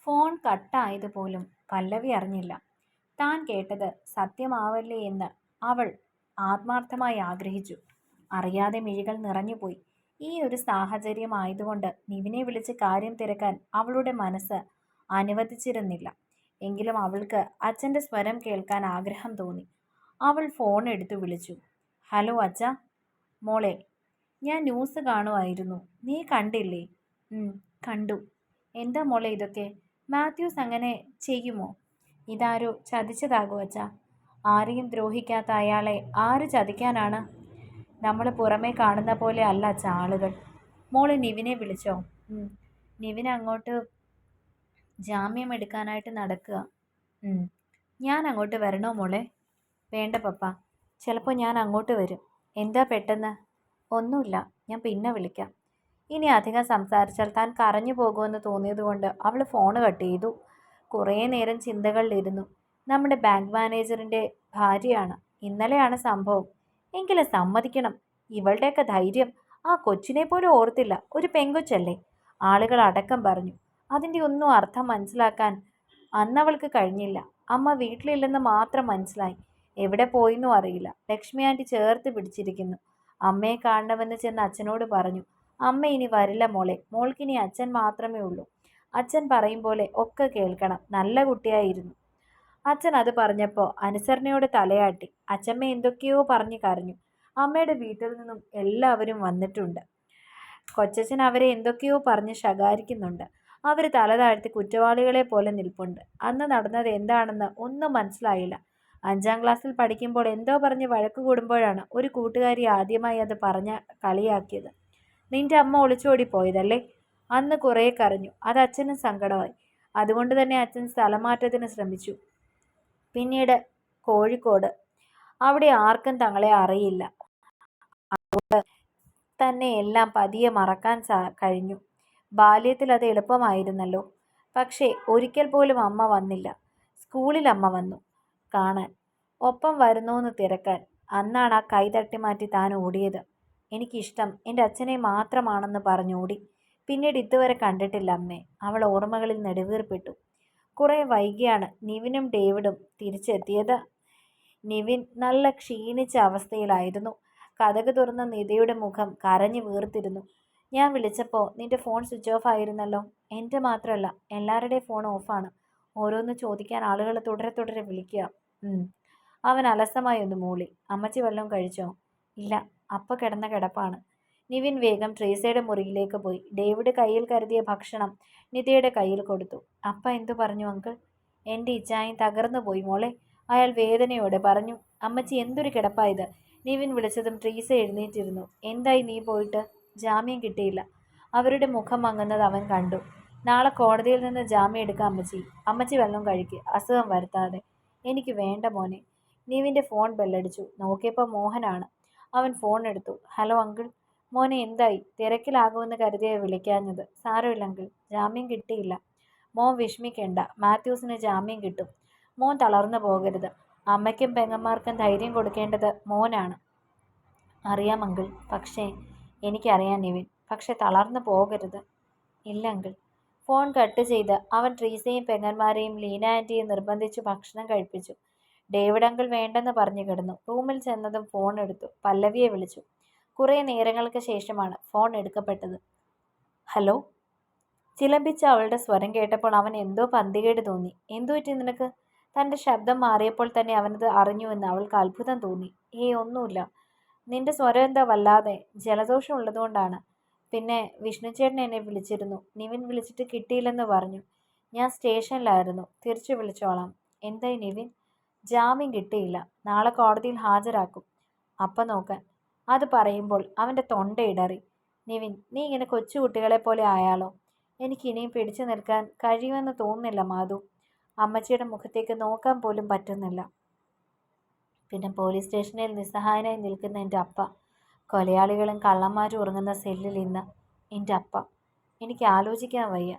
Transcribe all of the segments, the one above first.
Phone കട്ടായതുപോലും പല്ലവി അറിഞ്ഞില്ല. താൻ കേട്ടത് സത്യമാവല്ലേ എന്ന് അവൾ ആത്മാർത്ഥമായി ആഗ്രഹിച്ചു. അറിയാതെ മിഴികൾ നിറഞ്ഞുപോയി. ഈ ഒരു സാഹചര്യമായതുകൊണ്ട് നിവിനെ വിളിച്ച് കാര്യം തിരക്കാൻ അവളുടെ മനസ്സ് അനുവദിച്ചിരുന്നില്ല. എങ്കിലും അവൾക്ക് അച്ഛൻ്റെ സ്വരം കേൾക്കാൻ ആഗ്രഹം തോന്നി. അവൾ ഫോൺ എടുത്തു വിളിച്ചു. ഹലോ അച്ഛാ. മോളെ, ഞാൻ ന്യൂസ് കാണുമായിരുന്നു. നീ കണ്ടില്ലേ? കണ്ടു. എന്താ മോളെ ഇതൊക്കെ? മാത്യൂസ് അങ്ങനെ ചെയ്യുമോ? ഇതാരോ ചതിച്ചതാകോ അച്ഛാ. ആരെയും ദ്രോഹിക്കാത്ത അയാളെ ആര് ചതിക്കാനാണ്? നമ്മൾ പുറമേ കാണുന്ന പോലെ അല്ല അച്ഛാ ആളുകൾ. മോള് നിവിനെ വിളിച്ചോ? നിവിൻ അങ്ങോട്ട് ജാമ്യം എടുക്കാനായിട്ട് നടക്കുക. ഞാൻ അങ്ങോട്ട് വരണോ മോളെ? വേണ്ട പപ്പ, ചിലപ്പോൾ ഞാൻ അങ്ങോട്ട് വരും. എന്താ പെട്ടെന്ന്? ഒന്നുമില്ല, ഞാൻ പിന്നെ വിളിക്കാം. ഇനി അധികം സംസാരിച്ചാൽ താൻ കരഞ്ഞു പോകുമെന്ന് തോന്നിയതുകൊണ്ട് അവൾ ഫോൺ കട്ട് ചെയ്തു. കുറേ നേരം ചിന്തകളിലിരുന്നു. നമ്മുടെ ബാങ്ക് മാനേജറിൻ്റെ ഭാര്യയാണ്. ഇന്നലെയാണ് സംഭവം. എങ്കിലും സമ്മതിക്കണം, ഇവളുടെയൊക്കെ ധൈര്യം. ആ കൊച്ചിനെ പോലും ഓർത്തില്ല. ഒരു പെങ്കൊച്ചല്ലേ? ആളുകൾ അടക്കം പറഞ്ഞു. അതിൻ്റെ ഒന്നും അർത്ഥം മനസ്സിലാക്കാൻ അന്നവൾക്ക് കഴിഞ്ഞില്ല. അമ്മ വീട്ടിലില്ലെന്ന് മാത്രം മനസ്സിലായി. എവിടെ പോയിന്നും അറിയില്ല. ലക്ഷ്മി ആൻറ്റി ചേർത്ത് പിടിച്ചിരിക്കുന്നു. അമ്മയെ കാണണമെന്ന് ചെന്ന് അച്ഛനോട് പറഞ്ഞു. അമ്മ ഇനി വരില്ല മോളെ, മോൾക്കിനി അച്ഛൻ മാത്രമേ ഉള്ളൂ. അച്ഛൻ പറയും പോലെ ഒക്കെ കേൾക്കണം. നല്ല കുട്ടിയായിരുന്നു. അച്ഛൻ അത് പറഞ്ഞപ്പോൾ അനുസരണയോട് തലയാട്ടി. അച്ഛമ്മ എന്തൊക്കെയോ പറഞ്ഞ് കരഞ്ഞു. അമ്മയുടെ വീട്ടിൽ നിന്നും എല്ലാവരും വന്നിട്ടുണ്ട്. കൊച്ചച്ഛൻ അവരെ എന്തൊക്കെയോ പറഞ്ഞ് ശകാരിക്കുന്നുണ്ട്. അവർ തല താഴ്ത്തി കുറ്റവാളികളെ പോലെ നിൽപ്പുണ്ട്. അന്ന് നടന്നത് എന്താണെന്ന് ഒന്നും മനസ്സിലായില്ല. 5ാം ക്ലാസ്സിൽ പഠിക്കുമ്പോൾ എന്തോ പറഞ്ഞ് വഴക്ക് കൂടുമ്പോഴാണ് ഒരു കൂട്ടുകാരി ആദ്യമായി അത് പറഞ്ഞ് കളിയാക്കിയത്. നിന്റെ അമ്മ ഒളിച്ചോടി പോയതല്ലേ? അന്ന് കുറേ കരഞ്ഞു. അത് അച്ഛനും സങ്കടമായി. അതുകൊണ്ട് തന്നെ അച്ഛൻ സ്ഥലമാറ്റത്തിന് ശ്രമിച്ചു. പിന്നീട് കോഴിക്കോട്. അവിടെ ആർക്കും തങ്ങളെ അറിയില്ല. അതുകൊണ്ട് തന്നെ എല്ലാം പതിയെ മറക്കാൻ കഴിഞ്ഞു. ബാല്യത്തിൽ അത് എളുപ്പമായിരുന്നല്ലോ. പക്ഷേ ഒരിക്കൽ പോലും അമ്മ വന്നില്ല. സ്കൂളിൽ അമ്മ വന്നു കാണാൻ, ഒപ്പം വരുന്നോന്ന് തിരക്കാൻ. അന്നാണ് ആ കൈ തട്ടി മാറ്റി താൻ ഓടിയത്. എനിക്കിഷ്ടം എൻ്റെ അച്ഛനെ മാത്രമാണെന്ന് പറഞ്ഞോടി. പിന്നീട് ഇതുവരെ കണ്ടിട്ടില്ല അമ്മേ. അവൾ ഓർമ്മകളിൽ നെടുവീർപ്പിട്ടു. കുറേ വൈകിയാണ് നിവിനും ഡേവിഡും തിരിച്ചെത്തിയത്. നിവിൻ നല്ല ക്ഷീണിച്ച അവസ്ഥയിലായിരുന്നു. കതക് തുറന്ന നിധിയുടെ മുഖം കരഞ്ഞു വീർത്തിരുന്നു. ഞാൻ വിളിച്ചപ്പോൾ നിന്റെ ഫോൺ സ്വിച്ച് ഓഫ് ആയിരുന്നല്ലോ. എൻ്റെ മാത്രമല്ല, എല്ലാവരുടെയും ഫോൺ ഓഫാണ്. ഓരോന്ന് ചോദിക്കാൻ ആളുകൾ തുടരെ വിളിക്കുക. അവൻ അലസമായി ഒന്ന് മൂളി. അമ്മച്ചി വല്ലതും കഴിച്ചോ? ഇല്ല, അപ്പ കിടന്ന കിടപ്പാണ്. നിവിൻ വേഗം ട്രീസയുടെ മുറിയിലേക്ക് പോയി. ഡേവിഡ് കയ്യിൽ കരുതിയ ഭക്ഷണം നിധിയുടെ കയ്യിൽ കൊടുത്തു. അപ്പ എന്തു പറഞ്ഞു അങ്കിൾ? എൻ്റെ ഇച്ഛായും തകർന്നു പോയി മോളെ, അയാൾ വേദനയോടെ പറഞ്ഞു. അമ്മച്ചി എന്തൊരു കിടപ്പായത്. നിവിൻ വിളിച്ചതും ട്രീസ എഴുന്നേറ്റിരുന്നു. എന്തായി നീ പോയിട്ട്? ജാമ്യം കിട്ടിയില്ല. അവരുടെ മുഖം മങ്ങുന്നത് അവൻ കണ്ടു. നാളെ കോടതിയിൽ നിന്ന് ജാമ്യം എടുക്കാം അമ്മച്ചി. അമ്മച്ചി വല്ലതും കഴിക്കുക, അസുഖം വരുത്താതെ. എനിക്ക് വേണ്ട മോനെ. നിവിൻ്റെ ഫോൺ ബെല്ലടിച്ചു. നോക്കിയപ്പോൾ മോഹനാണ്. അവൻ ഫോൺ എടുത്തു. Hello uncle. മോനെ എന്തായി? തിരക്കിലാകുമെന്ന് കരുതിയ വിളിക്കാഞ്ഞത്. സാരമില്ല അങ്കിൾ, ജാമ്യം കിട്ടിയില്ല. മോൻ വിഷമിക്കേണ്ട, മാത്യൂസിന് ജാമ്യം കിട്ടും. മോൻ തളർന്നു പോകരുത്. അമ്മയ്ക്കും പെങ്ങന്മാർക്കും ധൈര്യം കൊടുക്കേണ്ടത് മോനാണ്. അറിയാം അങ്കിൾ, പക്ഷേ എനിക്കറിയാം നിവിൻ, പക്ഷെ തളർന്നു പോകരുത്. ഇല്ല അങ്കിൾ. ഫോൺ കട്ട് ചെയ്ത് അവൻ ട്രീസയും പെങ്ങന്മാരെയും ലീന ആൻറ്റിയെ നിർബന്ധിച്ചു ഭക്ഷണം കഴിപ്പിച്ചു. ഡേവിഡ് അങ്കിൾ വേണ്ടെന്ന് പറഞ്ഞു കിടന്നു. റൂമിൽ ചെന്നതും ഫോൺ എടുത്തു. പല്ലവിയെ വിളിച്ചു. കുറേ നേരങ്ങൾക്ക് ശേഷമാണ് ഫോൺ എടുക്കപ്പെട്ടത്. ഹലോ. ചിലമ്പിച്ച അവളുടെ സ്വരം കേട്ടപ്പോൾ അവൻ എന്തോ പന്തികേട് തോന്നി. എന്തു പറ്റി നിനക്ക്? തൻ്റെ ശബ്ദം മാറിയപ്പോൾ തന്നെ അവനത് അറിഞ്ഞുവെന്ന് അവൾക്ക് അത്ഭുതം തോന്നി. ഒന്നുമില്ല. നിന്റെ സ്വരം എന്താ വല്ലാതെ? ജലദോഷം ഉള്ളതുകൊണ്ടാണ്. പിന്നെ വിഷ്ണുചേട്ടൻ എന്നെ വിളിച്ചിരുന്നു. നിവിൻ വിളിച്ചിട്ട് കിട്ടിയില്ലെന്ന് പറഞ്ഞു. ഞാൻ സ്റ്റേഷനിലായിരുന്നു. തിരിച്ചു വിളിച്ചോളാം. എന്തായി നിവിൻ? ജാമ്യം കിട്ടിയില്ല. നാളെ കോടതിയിൽ ഹാജരാക്കും. അപ്പം നോക്കാൻ. അത് പറയുമ്പോൾ അവൻ്റെ തൊണ്ട ഇടറി. നിവിൻ, നീ ഇങ്ങനെ കൊച്ചുകുട്ടികളെ പോലെ ആയാലോ? എനിക്ക് ഇനിയും പിടിച്ചു നിൽക്കാൻ കഴിയുമെന്ന് തോന്നുന്നില്ല മാധു. അമ്മച്ചിയുടെ മുഖത്തേക്ക് നോക്കാൻ പോലും പറ്റുന്നില്ല. പിന്നെ പോലീസ് സ്റ്റേഷനിൽ നിസ്സഹായനായി നിൽക്കുന്ന എൻ്റെ അപ്പ. കൊലയാളികളും കള്ളന്മാരും ഉറങ്ങുന്ന സെല്ലിൽ ഇന്ന് എൻ്റെ അപ്പ. എനിക്ക് ആലോചിക്കാൻ വയ്യ.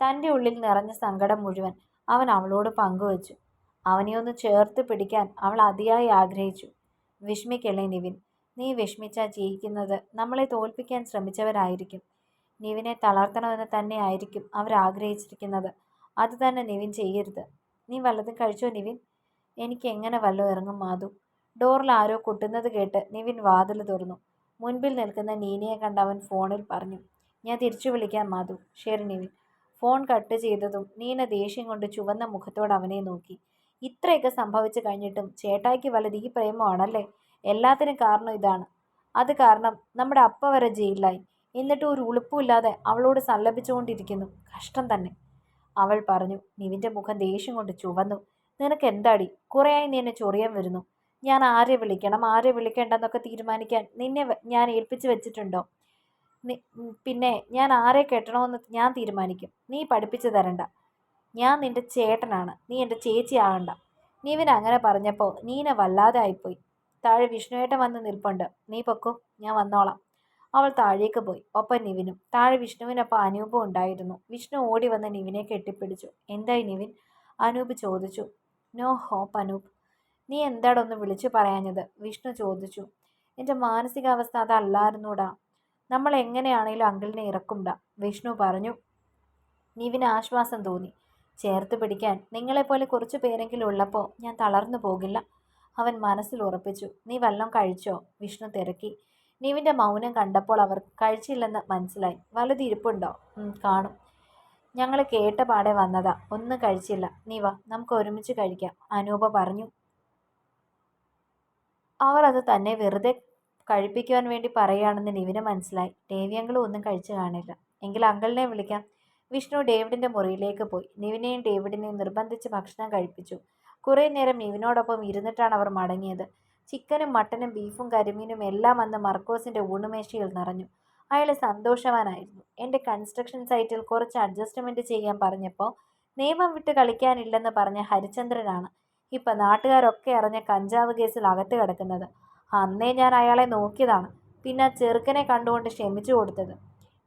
തൻ്റെ ഉള്ളിൽ നിറഞ്ഞ സങ്കടം മുഴുവൻ അവൻ അവളോട് പങ്കുവച്ചു. അവനെ ഒന്ന് ചേർത്ത് പിടിക്കാൻ അവൾ അതിയായി ആഗ്രഹിച്ചു. വിഷമിക്കല്ലേ നിവിൻ. നീ വിഷമിച്ചാൽ ജയിക്കുന്നത് നമ്മളെ തോൽപ്പിക്കാൻ ശ്രമിച്ചവരായിരിക്കും. നിവിനെ തളർത്തണമെന്ന് തന്നെ ആയിരിക്കും അവർ ആഗ്രഹിച്ചിരിക്കുന്നത്. അത് തന്നെ നിവിൻ ചെയ്യരുത്. നീ വല്ലതും കഴിച്ചോ നിവിൻ? എനിക്ക് എങ്ങനെ വല്ലതും ഇറങ്ങും മാധു. ഡോറിൽ ആരോ കൊട്ടുന്നത് കേട്ട് നിവിൻ വാതിൽ തുറന്നു. മുൻപിൽ നിൽക്കുന്ന നീനയെ കണ്ട് അവൻ ഫോണിൽ പറഞ്ഞു. ഞാൻ തിരിച്ചു വിളിക്കാം മാധു. ശരി നിവിൻ. ഫോൺ കട്ട് ചെയ്തതും നീന ദേഷ്യം കൊണ്ട് ചുവന്ന മുഖത്തോടെ അവനെ നോക്കി. ഇത്രയൊക്കെ സംഭവിച്ചു കഴിഞ്ഞിട്ടും ചേട്ടായിക്ക് വല്ലത് ഈ പ്രേമമാണല്ലേ? എല്ലാത്തിനും കാരണം ഇതാണ്. അത് കാരണം നമ്മുടെ അപ്പ വരെ ജയിലിലായി. എന്നിട്ടും ഒരു ഉളുപ്പുമില്ലാതെ അവളോട് സല്ലപിച്ചുകൊണ്ടിരിക്കുന്നു. കഷ്ടം തന്നെ, അവൾ പറഞ്ഞു. നിവിൻ്റെ മുഖം ദേഷ്യം കൊണ്ട് ചുവന്നു. നിനക്ക് എന്താടി? കുറേയായി നീ എന്നെ ചൊറിയാൻ വരുന്നു. ഞാൻ ആരെ വിളിക്കണം ആരെ വിളിക്കേണ്ടെന്നൊക്കെ തീരുമാനിക്കാൻ നിന്നെ ഞാൻ ഏൽപ്പിച്ചു വെച്ചിട്ടുണ്ടോ? പിന്നെ ഞാൻ ആരെ കെട്ടണമെന്ന് ഞാൻ തീരുമാനിക്കും. നീ പഠിപ്പിച്ചു തരണ്ട. ഞാൻ നിന്റെ ചേട്ടനാണ്, നീ എൻ്റെ ചേച്ചി ആകണ്ട. നിവിൻ അങ്ങനെ പറഞ്ഞപ്പോൾ നീന വല്ലാതെ ആയിപ്പോയി. താഴെ വിഷ്ണുവേട്ടൻ വന്ന് നിൽപ്പുണ്ട്. നീ പൊക്കോ, ഞാൻ വന്നോളാം. അവൾ താഴേക്ക് പോയി. ഒപ്പം നിവിനും. താഴെ വിഷ്ണുവിനൊപ്പം അനൂപും ഉണ്ടായിരുന്നു. വിഷ്ണു ഓടി വന്ന് നിവിനെ കെട്ടിപ്പിടിച്ചു. എന്തായി നിവിൻ? അനൂപ് ചോദിച്ചു. No hope Anoop. നീ എന്താടൊന്ന് വിളിച്ചു പറയാഞ്ഞത്? വിഷ്ണു ചോദിച്ചു. എൻ്റെ മാനസികാവസ്ഥ അതല്ലായിരുന്നൂടാ. നമ്മൾ എങ്ങനെയാണേലും അങ്കിളിനെ ഇറക്കുംടാ, വിഷ്ണു പറഞ്ഞു. നിവിന് ആശ്വാസം തോന്നി. ചേർത്ത് പിടിക്കാൻ നിങ്ങളെപ്പോലെ കുറച്ചു പേരെങ്കിലും ഉള്ളപ്പോൾ ഞാൻ തളർന്നു പോകില്ല, അവൻ മനസ്സിൽ ഉറപ്പിച്ചു. നീ വല്ലതും കഴിച്ചോ? വിഷ്ണു തിരക്കി. നിവിൻ്റെ മൗനം കണ്ടപ്പോൾ അവർ കഴിച്ചില്ലെന്ന് മനസ്സിലായി. വലുത് ഇരിപ്പുണ്ടോ? കാണും. ഞങ്ങൾ കേട്ട പാടെ വന്നതാ, ഒന്നും കഴിച്ചില്ല. നീ വാ, നമുക്ക് ഒരുമിച്ച് കഴിക്കാം, അനൂപ പറഞ്ഞു. അവർ അത് തന്നെ വെറുതെ കഴിപ്പിക്കുവാൻ വേണ്ടി പറയുകയാണെന്ന് നിവിന് മനസ്സിലായി. ഡേവിയങ്ങളും ഒന്നും കഴിച്ചു കാണില്ല. എങ്കിൽ അങ്കിളിനെ വിളിക്കാം. വിഷ്ണു ഡേവിഡിൻ്റെ മുറിയിലേക്ക് പോയി. നിവിനെയും ഡേവിഡിനെയും നിർബന്ധിച്ച് ഭക്ഷണം കഴിപ്പിച്ചു. കുറേ നേരം നിവിനോടൊപ്പം ഇരുന്നിട്ടാണ് അവർ മടങ്ങിയത്. ചിക്കനും മട്ടനും ബീഫും കരിമീനും എല്ലാം അന്ന് മർക്കോസിൻ്റെ ഊണുമേശയിൽ നിറഞ്ഞു. അയാൾ സന്തോഷവാനായിരുന്നു. എൻ്റെ കൺസ്ട്രക്ഷൻ സൈറ്റിൽ കുറച്ച് അഡ്ജസ്റ്റ്മെൻറ്റ് ചെയ്യാൻ പറഞ്ഞപ്പോൾ നിയമം വിട്ട് കളിക്കാനില്ലെന്ന് പറഞ്ഞ ഹരിചന്ദ്രനാണ് ഇപ്പം നാട്ടുകാരൊക്കെ അറിഞ്ഞ കഞ്ചാവ് കേസിൽ അകത്ത് കിടക്കുന്നത്. അന്നേ ഞാൻ അയാളെ നോക്കിയതാണ്. പിന്നെ ആ ചെറുക്കനെ കണ്ടുകൊണ്ട് ക്ഷമിച്ചു കൊടുത്തത്.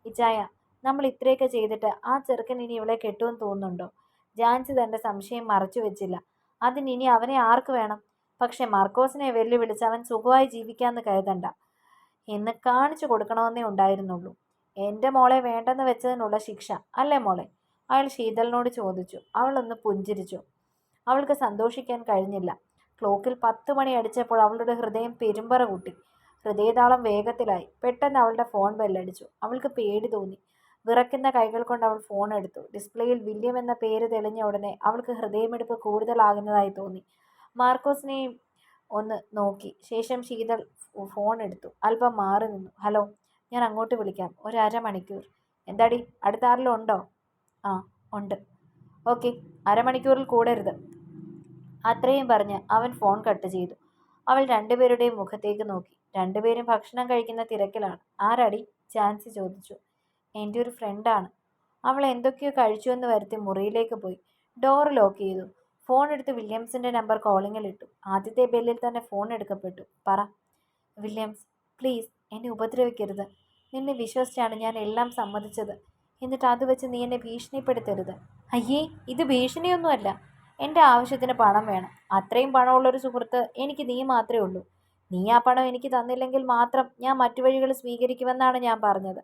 ഇച്ചായ, നമ്മൾ ഇത്രയൊക്കെ ചെയ്തിട്ട് ആ ചെറുക്കൻ ഇനി ഇവളെ കെട്ടുമെന്ന് തോന്നുന്നുണ്ടോ? ജാൻസി തൻ്റെ സംശയം മറച്ചു വെച്ചില്ല. അതിനിനി അവനെ ആർക്ക് വേണം? പക്ഷെ മർക്കോസിനെ വെല്ലുവിളിച്ച് അവൻ സുഖമായി ജീവിക്കാമെന്ന് കരുതണ്ട എന്ന് കാണിച്ചു കൊടുക്കണമെന്നേ ഉണ്ടായിരുന്നുള്ളൂ. എൻ്റെ മോളെ വേണ്ടെന്ന് വെച്ചതിനുള്ള ശിക്ഷ അല്ലേ മോളെ? അയാൾ ശീതളിനോട് ചോദിച്ചു. അവളൊന്ന് പുഞ്ചിരിച്ചു. അവൾക്ക് സന്തോഷിക്കാൻ കഴിഞ്ഞില്ല. ക്ലോക്കിൽ 10 മണി അടിച്ചപ്പോൾ അവളുടെ ഹൃദയം പെരുമ്പറ കൂട്ടി. ഹൃദയതാളം വേഗത്തിലായി. പെട്ടെന്ന് അവളുടെ ഫോൺ ബെല്ലടിച്ചു. അവൾക്ക് പേടി തോന്നി. വിറയ്ക്കുന്ന കൈകൾ കൊണ്ട് അവൾ ഫോൺ എടുത്തു. ഡിസ്പ്ലേയിൽ വില്യം എന്ന പേര് തെളിഞ്ഞ ഉടനെ അവൾക്ക് ഹൃദയമിടിപ്പ് കൂടുതലാകുന്നതായി തോന്നി. മാർക്കോസിനെയും ഒന്ന് നോക്കി. ശേഷം ശീതൾ ഫോൺ എടുത്തു. അല്പം മാറി നിന്നു. ഹലോ, ഞാൻ അങ്ങോട്ട് വിളിക്കാം, ഒരു അരമണിക്കൂർ. എന്താടി, അടുത്ത ആരെങ്കിലും ഉണ്ടോ? ആ ഉണ്ട്. ഓക്കെ, അരമണിക്കൂറിൽ കൂടരുത്. അത്രയും പറഞ്ഞ് അവൻ ഫോൺ കട്ട് ചെയ്തു. അവൾ രണ്ടുപേരുടെയും മുഖത്തേക്ക് നോക്കി. രണ്ടുപേരും ഭക്ഷണം കഴിക്കുന്ന തിരക്കിലാണ്. ആരാടി? ജാൻസി ചോദിച്ചു. എൻ്റെ ഒരു ഫ്രണ്ടാണ്. അവൾ എന്തൊക്കെയോ കഴിച്ചുവെന്ന് വരുത്തി മുറിയിലേക്ക് പോയി. ഡോർ ലോക്ക് ചെയ്തു. ഫോൺ എടുത്ത് വില്യംസിൻ്റെ നമ്പർ കോളിങ്ങിലിട്ടു. ആദ്യത്തെ ബെല്ലിൽ തന്നെ ഫോൺ എടുക്കപ്പെട്ടു. പറ. വില്യംസ്, പ്ലീസ് എന്നെ ഉപദ്രവിക്കരുത്. നിന്നെ വിശ്വസിച്ചാണ് ഞാൻ എല്ലാം സമ്മതിച്ചത്. എന്നിട്ട് അത് വെച്ച് നീ എന്നെ ഭീഷണിപ്പെടുത്തരുത്. അയ്യേ, ഇത് ഭീഷണിയൊന്നുമല്ല. എൻ്റെ ആവശ്യത്തിന് പണം വേണം. അത്രയും പണമുള്ളൊരു സുഹൃത്ത് എനിക്ക് നീ മാത്രമേ ഉള്ളൂ. നീ ആ പണം എനിക്ക് തന്നില്ലെങ്കിൽ മാത്രം ഞാൻ മറ്റു വഴികൾ സ്വീകരിക്കുമെന്നാണ് ഞാൻ പറഞ്ഞത്.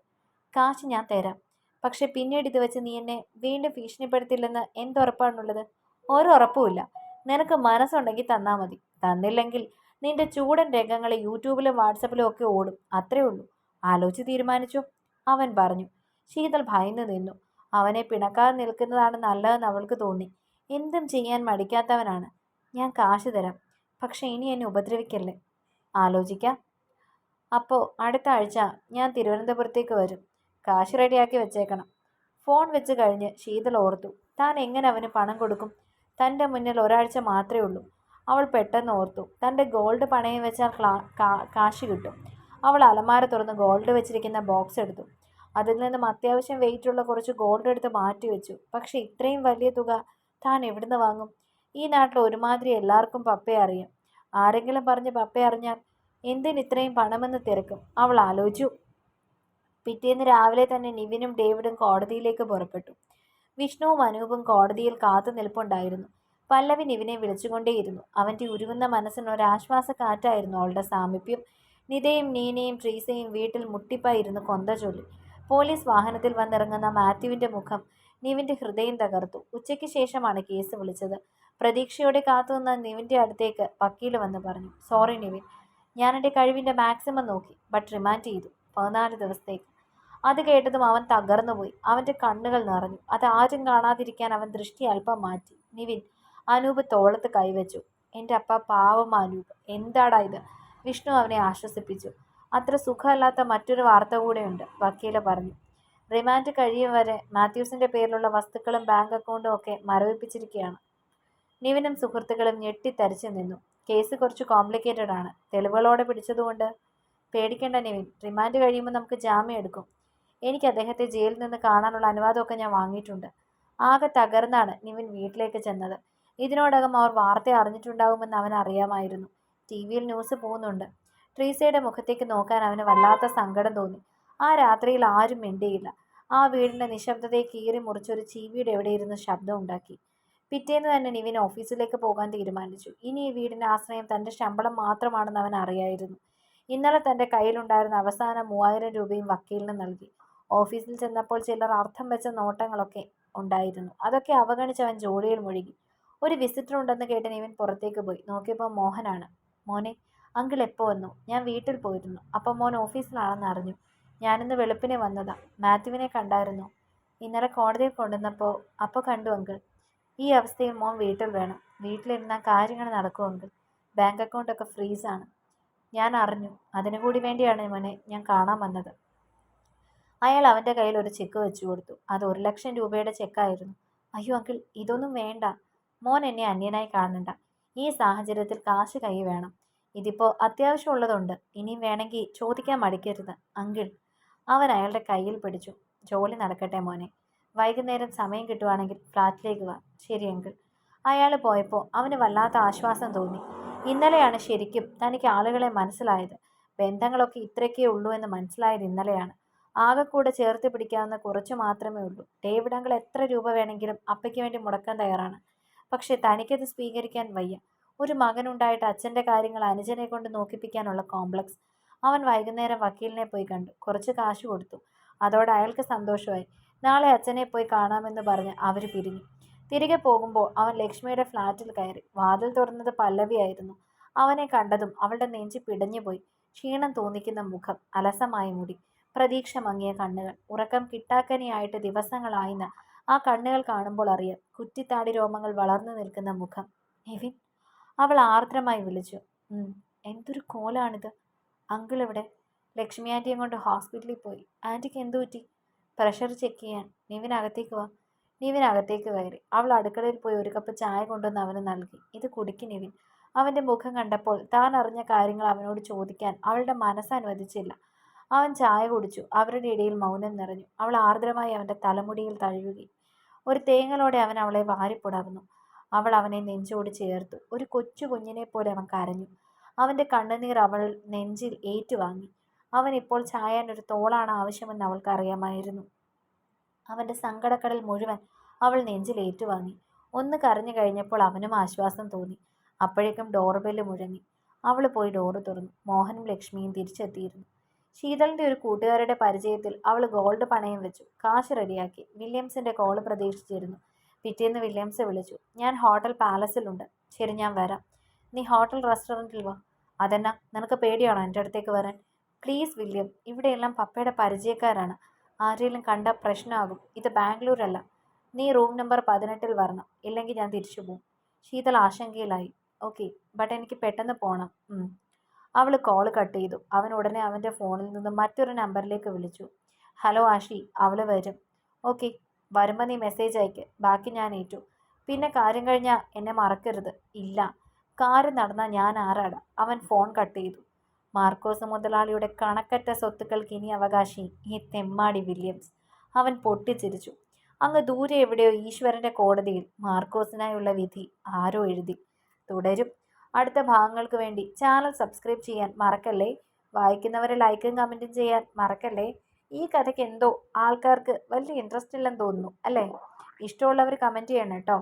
കാശ് ഞാൻ തരാം. പക്ഷെ പിന്നീട് ഇത് വെച്ച് നീ എന്നെ വീണ്ടും ഭീഷണിപ്പെടുത്തില്ലെന്ന് എന്തുറപ്പാണുള്ളത്? ഒരുറപ്പുമില്ല. നിനക്ക് മനസ്സുണ്ടെങ്കിൽ തന്നാൽ മതി. തന്നില്ലെങ്കിൽ നിന്റെ ചൂടൻ രംഗങ്ങൾ യൂട്യൂബിലും വാട്സപ്പിലും ഒക്കെ ഓടും. അത്രേ ഉള്ളൂ. ആലോചിച്ച് തീരുമാനിച്ചു, അവൻ പറഞ്ഞു. ശീതൾ ഭയന്നു നിന്നു. അവനെ പിണക്കാതെ നിൽക്കുന്നതാണ് നല്ലതെന്ന് അവൾക്ക് തോന്നി. എന്തും ചെയ്യാൻ മടിക്കാത്തവനാണ്. ഞാൻ കാശ് തരാം, പക്ഷെ ഇനി എന്നെ ഉപദ്രവിക്കല്ലേ. ആലോചിക്കാം. അപ്പോൾ അടുത്ത ആഴ്ച ഞാൻ തിരുവനന്തപുരത്തേക്ക് വരും. കാശ് റെഡിയാക്കി വെച്ചേക്കണം. ഫോൺ വെച്ച് കഴിഞ്ഞ് ശീതൾ ഓർത്തു. താൻ എങ്ങനെ അവന് പണം കൊടുക്കും? തൻ്റെ മുന്നിൽ ഒരാഴ്ച മാത്രമേ ഉള്ളൂ. അവൾ പെട്ടെന്ന് ഓർത്തു. തൻ്റെ ഗോൾഡ് പണയം വെച്ചാൽ കാശ് കിട്ടും. അവൾ അലമാര തുറന്ന് ഗോൾഡ് വെച്ചിരിക്കുന്ന ബോക്സ് എടുത്തു. അതിൽ നിന്നും അത്യാവശ്യം വെയിറ്റുള്ള കുറച്ച് ഗോൾഡ് എടുത്ത് മാറ്റി വെച്ചു. പക്ഷെ ഇത്രയും വലിയ തുക താൻ എവിടുന്ന് വാങ്ങും? ഈ നാട്ടിൽ ഒരുമാതിരി എല്ലാവർക്കും പപ്പയെ അറിയാം. ആരെങ്കിലും പറഞ്ഞ് പപ്പയെ അറിഞ്ഞാൽ എന്തിന് ഇത്രയും പണമെന്ന് തിരക്കും. അവൾ ആലോചിച്ചു. പിറ്റേന്ന് രാവിലെ തന്നെ നിവിനും ഡേവിഡും കോടതിയിലേക്ക് പുറപ്പെട്ടു. വിഷ്ണുവും അനൂപും കോടതിയിൽ കാത്തു നിൽപ്പുണ്ടായിരുന്നു. പല്ലവി നിവിനെ വിളിച്ചുകൊണ്ടേയിരുന്നു. അവൻ്റെ ഉരുകുന്ന മനസ്സിന് ഒരാശ്വാസ കാറ്റായിരുന്നു അവളുടെ സാമീപ്യം. നിതയും നീനയും ട്രീസയും വീട്ടിൽ മുട്ടിപ്പായിരുന്നു കൊന്ത ചൊല്ലി. പോലീസ് വാഹനത്തിൽ വന്നിറങ്ങുന്ന മാത്യുവിൻ്റെ മുഖം നിവിൻ്റെ ഹൃദയം തകർത്തു. ഉച്ചയ്ക്ക് ശേഷമാണ് കേസ് വിളിച്ചത്. പ്രതീക്ഷയോടെ കാത്തുനിന്ന നിവിൻ്റെ അടുത്തേക്ക് വക്കീൽ വന്ന് പറഞ്ഞു, സോറി നിവിൻ, ഞാൻ എൻ്റെ കഴിവിൻ്റെ മാക്സിമം നോക്കി, ബട്ട് റിമാൻഡ് ചെയ്തു 14 ദിവസത്തേക്ക്. അത് കേട്ടതും അവൻ തകർന്നുപോയി. അവൻ്റെ കണ്ണുകൾ നിറഞ്ഞു. അത് ആരും കാണാതിരിക്കാൻ അവൻ ദൃഷ്ടി അല്പം മാറ്റി. നിവിൻ, അനൂപ് തോളത്ത് കൈവച്ചു. എൻ്റെ അപ്പ, പാവം അനൂപ്, എന്താടാ ഇത്? വിഷ്ണു അവനെ ആശ്വസിപ്പിച്ചു. അത്ര സുഖമല്ലാത്ത മറ്റൊരു വാർത്ത കൂടെയുണ്ട്, വക്കീല് പറഞ്ഞു. റിമാൻഡ് കഴിയും വരെ മാത്യൂസിൻ്റെ പേരിലുള്ള വസ്തുക്കളും ബാങ്ക് അക്കൗണ്ടും ഒക്കെ മരവിപ്പിച്ചിരിക്കുകയാണ്. നിവിനും സുഹൃത്തുക്കളും ഞെട്ടിത്തരിച്ചു നിന്നു. കേസ് കുറച്ച് കോംപ്ലിക്കേറ്റഡ് ആണ്. തെളിവുകളോടെ പിടിച്ചതുകൊണ്ട് പേടിക്കേണ്ട നിവിൻ, റിമാൻഡ് കഴിയുമ്പോൾ നമുക്ക് ജാമ്യം എടുക്കും. എനിക്ക് അദ്ദേഹത്തെ ജയിലിൽ നിന്ന് കാണാനുള്ള അനുവാദമൊക്കെ ഞാൻ വാങ്ങിയിട്ടുണ്ട്. ആകെ തകർന്നാണ് നിവിൻ വീട്ടിലേക്ക് ചെന്നത്. ഇതിനോടകം അവർ വാർത്ത അറിഞ്ഞിട്ടുണ്ടാകുമെന്ന് അവൻ അറിയാമായിരുന്നു. ടി വിയിൽ ന്യൂസ് പോകുന്നുണ്ട്. ട്രീസയുടെ മുഖത്തേക്ക് നോക്കാൻ അവന് വല്ലാത്ത സങ്കടം തോന്നി. ആ രാത്രിയിൽ ആരും മിണ്ടിയില്ല. ആ വീടിൻ്റെ നിശബ്ദതയെ കീറി മുറിച്ചൊരു ചീവിയുടെ എവിടെയിരുന്ന് ശബ്ദം ഉണ്ടാക്കി. പിറ്റേന്ന് തന്നെ നിവിൻ ഓഫീസിലേക്ക് പോകാൻ തീരുമാനിച്ചു. ഇനി ഈ വീടിൻ്റെ ആശ്രയം തൻ്റെ ശമ്പളം മാത്രമാണെന്ന് അവൻ അറിയായിരുന്നു. ഇന്നലെ തൻ്റെ കയ്യിലുണ്ടായിരുന്ന അവസാന 3000 രൂപയും വക്കീലിന് നൽകി. ഓഫീസിൽ ചെന്നപ്പോൾ ചിലർ അർത്ഥം വെച്ച നോട്ടങ്ങളൊക്കെ ഉണ്ടായിരുന്നു. അതൊക്കെ അവഗണിച്ച് അവൻ ജോലിയിൽ മുഴുകി. ഒരു വിസിറ്റർ ഉണ്ടെന്ന് കേട്ട് നിവിൻ പുറത്തേക്ക് പോയി. നോക്കിയപ്പോൾ മോഹനാണ്. മോനെ, അങ്കിൾ എപ്പോൾ വന്നു? ഞാൻ വീട്ടിൽ പോയിരുന്നു. അപ്പം മോൻ ഓഫീസിലാണെന്ന് അറിഞ്ഞു. ഞാനിന്ന് വെളുപ്പിനെ വന്നതാ. മാത്യുവിനെ കണ്ടായിരുന്നു? ഇന്നലെ കോടതിയിൽ കൊണ്ടുവന്നപ്പോൾ അപ്പോൾ കണ്ടു അങ്കിൾ. ഈ അവസ്ഥയിൽ മോൻ വീട്ടിൽ വേണം. വീട്ടിലിരുന്നാൽ കാര്യങ്ങൾ നടക്കും അങ്കിൾ. ബാങ്ക് അക്കൗണ്ടൊക്കെ ഫ്രീസാണ്. ഞാൻ അറിഞ്ഞു. അതിനു കൂടി വേണ്ടിയാണ് മോനെ ഞാൻ കാണാൻ വന്നത്. അയാൾ അവൻ്റെ കയ്യിൽ ഒരു ചെക്ക് വെച്ചു കൊടുത്തു. അത് 1,00,000 രൂപയുടെ ചെക്കായിരുന്നു. അയ്യോ അങ്കിൾ, ഇതൊന്നും വേണ്ട. മോൻ എന്നെ അന്യനായി കാണണ്ട. ഈ സാഹചര്യത്തിൽ കാശ് കൈ വേണം. ഇതിപ്പോൾ അത്യാവശ്യമുള്ളതുണ്ട്. ഇനിയും വേണമെങ്കിൽ ചോദിക്കാൻ മടിക്കരുത് അങ്കിൾ. അവൻ അയാളുടെ കയ്യിൽ പിടിച്ചു. ജോലി നടക്കട്ടെ മോനെ. വൈകുന്നേരം സമയം കിട്ടുവാണെങ്കിൽ ഫ്ലാറ്റിലേക്ക് വാ. ശരി അങ്കിൾ. അയാൾ പോയപ്പോൾ അവന് വല്ലാത്ത ആശ്വാസം തോന്നി. ഇന്നലെയാണ് ശരിക്കും തനിക്ക് ആളുകളെ മനസ്സിലായത്. ബന്ധങ്ങളൊക്കെ ഇത്രയൊക്കെ ഉള്ളൂ എന്ന് മനസ്സിലായത് ഇന്നലെയാണ്. ആകെക്കൂടെ ചേർത്ത് പിടിക്കാവുന്ന കുറച്ച് മാത്രമേ ഉള്ളൂ. ഡേവിഡ് അങ്കിൾ എത്ര രൂപ വേണമെങ്കിലും അപ്പയ്ക്ക് വേണ്ടി മുടക്കാൻ തയ്യാറാണ്. പക്ഷേ തനിക്കത് സ്വീകരിക്കാൻ വയ്യ. ഒരു മകനുണ്ടായിട്ട് അച്ഛൻ്റെ കാര്യങ്ങൾ അനുജനെ കൊണ്ട് നോക്കിപ്പിക്കാനുള്ള കോംപ്ലക്സ്. അവൻ വൈകുന്നേരം വക്കീലിനെ പോയി കണ്ടു. കുറച്ച് കാശ് കൊടുത്തു. അതോടെ അയാൾക്ക് സന്തോഷമായി. നാളെ അച്ഛനെ പോയി കാണാമെന്ന് പറഞ്ഞ് അവർ പിരിഞ്ഞു. തിരികെ പോകുമ്പോൾ അവൻ ലക്ഷ്മിയുടെ ഫ്ലാറ്റിൽ കയറി. വാതിൽ തുറന്നത് പല്ലവിയായിരുന്നു. അവനെ കണ്ടതും അവളുടെ നെഞ്ചി പിടഞ്ഞുപോയി. ക്ഷീണം തോന്നിക്കുന്ന മുഖം, അലസമായ മുടി, പ്രതീക്ഷ മങ്ങിയ കണ്ണുകൾ. ഉറക്കം കിട്ടാക്കനിയായിട്ട് ദിവസങ്ങളായിന്ന് ആ കണ്ണുകൾ കാണുമ്പോൾ അറിയാം. കുറ്റിത്താടി രോമങ്ങൾ വളർന്നു നിൽക്കുന്ന മുഖം. നിവിൻ, അവൾ ആർദ്രമായി വിളിച്ചു. എന്തൊരു കോലാണിത്. അങ്കിൾ ഇവിടെ? ലക്ഷ്മി ആൻറ്റിയെ കൊണ്ട് ഹോസ്പിറ്റലിൽ പോയി. ആൻറ്റിക്ക് എന്തു പറ്റി? പ്രഷർ ചെക്ക് ചെയ്യാൻ. നിവിൻ അകത്തേക്ക് വാ. നിവിൻ അകത്തേക്ക് കയറി. അവൾ അടുക്കളയിൽ പോയി ഒരു കപ്പ് ചായ കൊണ്ടുവന്ന് അവന് നൽകി. ഇത് കുടിക്ക് നിവിൻ. അവൻ്റെ മുഖം കണ്ടപ്പോൾ താൻ അറിഞ്ഞ കാര്യങ്ങൾ അവനോട് ചോദിക്കാൻ അവളുടെ മനസ്സനുവദിച്ചില്ല. അവൻ ചായ കുടിച്ചു. അവരുടെ ഇടയിൽ മൗനം നിറഞ്ഞു. അവൾ ആർദ്രമായി അവൻ്റെ തലമുടിയിൽ തഴുകി. ഒരു തേങ്ങലോടെ അവൻ അവളെ വാരിപ്പുണർന്നു. അവൾ അവനെ നെഞ്ചോട് ചേർത്തു. ഒരു കൊച്ചു കുഞ്ഞിനെ പോലെ അവൻ കരഞ്ഞു. അവൻ്റെ കണ്ണുനീർ അവൾ നെഞ്ചിൽ ഏറ്റുവാങ്ങി. അവൻ ഇപ്പോൾ ചായാൻ ഒരു തോളാണ് ആവശ്യമെന്ന് അവൾക്കറിയാമായിരുന്നു. അവൻ്റെ സങ്കടക്കടൽ മുഴുവൻ അവൾ നെഞ്ചിൽ ഏറ്റുവാങ്ങി. ഒന്ന് കരഞ്ഞു കഴിഞ്ഞപ്പോൾ അവനും ആശ്വാസം തോന്നി. അപ്പോഴേക്കും ഡോർബെല്ല് മുഴങ്ങി. അവൾ പോയി ഡോറ് തുറന്നു. മോഹനും ലക്ഷ്മിയും തിരിച്ചെത്തിയിരുന്നു. ശീതളിൻ്റെ ഒരു കൂട്ടുകാരുടെ പരിചയത്തിൽ അവൾ ഗോൾഡ് പണയം വെച്ചു. കാശ് റെഡിയാക്കി. വില്യംസിൻ്റെ കോള് പ്രതീക്ഷിച്ചിരുന്നു. പിറ്റേന്ന് വില്യംസ് വിളിച്ചു. ഞാൻ ഹോട്ടൽ പാലസിലുണ്ട്. ശരി, ഞാൻ വരാം. നീ ഹോട്ടൽ റെസ്റ്റോറൻറ്റിൽ വാ. അതെന്നാ, നിനക്ക് പേടിയാണോ എൻ്റെ അടുത്തേക്ക് വരാൻ? പ്ലീസ് വില്യം, ഇവിടെയെല്ലാം പപ്പയുടെ പരിചയക്കാരാണ്. ആരെങ്കിലും കണ്ട പ്രശ്നമാകും. ഇത് ബാംഗ്ലൂരല്ല. നീ റൂം നമ്പർ 18 വരണം. ഇല്ലെങ്കിൽ ഞാൻ തിരിച്ചു പോകും. ശീതൾ ആശങ്കയിലായി. ഓക്കെ, ബട്ട് എനിക്ക് പെട്ടെന്ന് പോകണം. അവൾ കോൾ കട്ട് ചെയ്തു. അവൻ ഉടനെ അവൻ്റെ ഫോണിൽ നിന്ന് മറ്റൊരു നമ്പറിലേക്ക് വിളിച്ചു. ഹലോ ആഷി, അവൾ വരും. ഓക്കെ, വരുമ്പോൾ നീ മെസ്സേജ് അയക്ക്. ബാക്കി ഞാൻ ഏറ്റു. പിന്നെ കാര്യം കഴിഞ്ഞാൽ എന്നെ മറക്കരുത്. ഇല്ല, കാര്യം നടന്നാൽ ഞാൻ ആരാടാ? അവൻ ഫോൺ കട്ട് ചെയ്തു. മാർക്കോസ് മുതലാളിയുടെ കണക്കറ്റ സ്വത്തുക്കൾക്ക് ഇനി അവകാശി ഈ തെമ്മാടി വില്യംസ്. അവൻ പൊട്ടിച്ചിരിച്ചു. അങ്ങ് ദൂരെ എവിടെയോ ഈശ്വരൻ്റെ കോടതിയിൽ മാർക്കോസിനായുള്ള വിധി ആരോ എഴുതി. തുടരും. അടുത്ത ഭാഗങ്ങൾക്ക് വേണ്ടി ചാനൽ സബ്സ്ക്രൈബ് ചെയ്യാൻ മറക്കല്ലേ. വായിക്കുന്നവരെ ലൈക്കും കമൻറ്റും ചെയ്യാൻ മറക്കല്ലേ. ഈ കഥയ്ക്ക് എന്തോ ആൾക്കാർക്ക് വലിയ ഇൻട്രസ്റ്റ് ഇല്ലെന്ന് തോന്നുന്നു അല്ലേ? ഇഷ്ടമുള്ളവർ കമൻറ്റ് ചെയ്യണം കേട്ടോ.